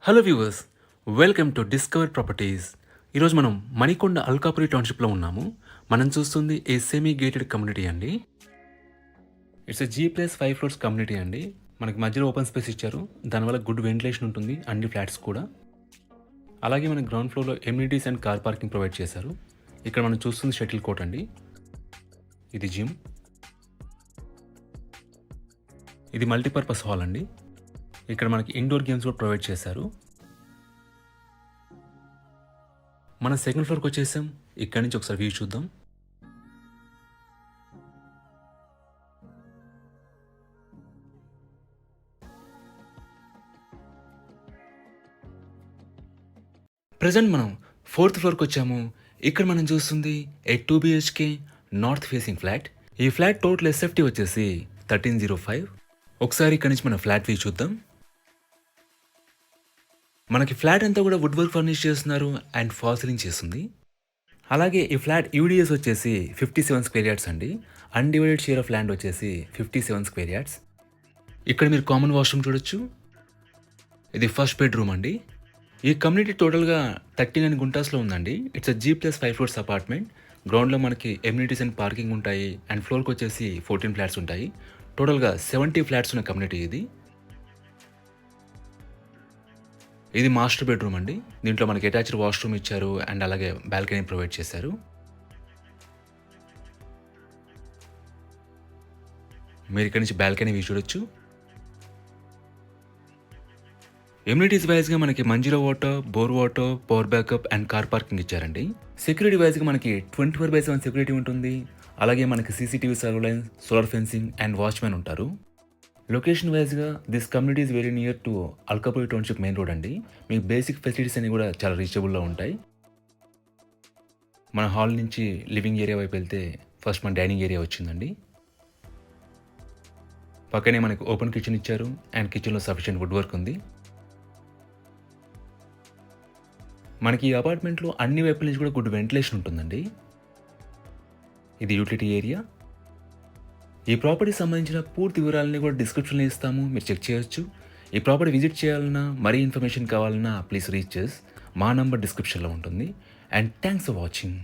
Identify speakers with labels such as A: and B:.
A: Hello viewers, welcome to discover properties. ఈరోజు మనం మణికొండ అల్కాపురి టౌన్షిప్లో ఉన్నాము. మనం చూస్తుంది ఏ సెమీ గేటెడ్ కమ్యూనిటీ అండి. It's a G+5 floors community అండి. మనకి మధ్యలో ఓపెన్ స్పేస్ ఇచ్చారు. దానివల్ల గుడ్ వెంటిలేషన్ ఉంటుంది అన్ని ఫ్లాట్స్ కూడా. అలాగే మన గ్రౌండ్ ఫ్లోర్లో amenities and car parking provide చేశారు. ఇక్కడ మనం చూస్తుంది షటిల్ కోర్ట్ అండి. ఇది జిమ్. ఇది మల్టీపర్పస్ హాల్ అండి. ఇక్కడ మనకి ఇండోర్ గేమ్స్ కూడా ప్రొవైడ్ చేశారు. మన సెకండ్ ఫ్లోర్కి వచ్చేసాం. ఇక్కడి నుంచి ఒకసారి వ్యూ చూద్దాం. ప్రజెంట్ మనం ఫోర్త్ ఫ్లోర్కి వచ్చాము. ఇక్కడ మనం చూస్తుంది ఏ 2 BHK నార్త్ ఫేసింగ్ ఫ్లాట్. ఈ ఫ్లాట్ టోటల్ SFT వచ్చేసి 1305. ఒకసారి ఇక్కడ నుంచి మన ఫ్లాట్ వ్యూ చూద్దాం. మనకి ఫ్లాట్ అంతా కూడా వుడ్ వర్క్ ఫర్నిష్ చేస్తున్నారు అండ్ ఫాల్ సీలింగ్ చేస్తుంది. అలాగే ఈ ఫ్లాట్ UDS వచ్చేసి 57 స్క్వేర్ యార్డ్స్ అండి. అన్డివైడెడ్ షేర్ ఆఫ్ ల్యాండ్ వచ్చేసి 57 స్క్వేర్ యార్డ్స్. ఇక్కడ మీరు కామన్ వాష్రూమ్ చూడొచ్చు. ఇది ఫస్ట్ బెడ్రూమ్ అండి. ఈ కమ్యూనిటీ టోటల్గా 39 గుంటాస్లో ఉందండి. It's G+5 floors apartment. గ్రౌండ్లో మనకి ఎమ్యూనిటీస్ అండ్ పార్కింగ్ ఉంటాయి అండ్ ఫ్లోర్కి వచ్చేసి 14 ఫ్లాట్స్ ఉంటాయి. టోటల్గా 70 ఫ్లాట్స్ ఉన్న కమ్యూనిటీ ఇది. ఇది మాస్టర్ బెడ్రూమ్ అండి. దీంట్లో మనకి అటాచ్డ్ వాష్రూమ్ ఇచ్చారు అండ్ అలాగే బాల్కనీ ప్రొవైడ్ చేశారు. మీరు ఇక్కడ నుంచి బాల్కనీ వ్యూ చూడొచ్చు. ఎమ్యూనిటీస్ వైజ్గా మనకి Manjira water, bore water, power backup and car parking ఇచ్చారండి. సెక్యూరిటీ వైజ్గా మనకి 24/7 సెక్యూరిటీ ఉంటుంది. అలాగే మనకి CCTV surveillance, solar fencing and watchmen ఉంటారు. లొకేషన్ వైజ్గా this community is very near to Alkapuri township main road అండి. మీకు బేసిక్ ఫెసిలిటీస్ అన్ని కూడా చాలా రీచబుల్లో ఉంటాయి. మన హాల్ నుంచి లివింగ్ ఏరియా వైపు వెళ్తే ఫస్ట్ మన డైనింగ్ ఏరియా వచ్చిందండి. పక్కనే మనకు ఓపెన్ కిచెన్ ఇచ్చారు అండ్ కిచెన్లో సఫిషియెంట్ వుడ్ వర్క్ ఉంది. మనకి ఈ అపార్ట్మెంట్లో అన్ని వైపుల నుంచి కూడా గుడ్ వెంటిలేషన్ ఉంటుందండి. ఇది యూటిలిటీ ఏరియా. ఈ ప్రాపర్టీ సంబంధించిన పూర్తి వివరాలని కూడా డిస్క్రిప్షన్లో ఇస్తాము, మీరు చెక్ చేయొచ్చు. ఈ ప్రాపర్టీ విజిట్ చేయాలన్నా, మరీ ఇన్ఫర్మేషన్ కావాలన్నా ప్లీజ్ రీచ్ చేస్. మా నంబర్ డిస్క్రిప్షన్లో ఉంటుంది. And thanks for watching.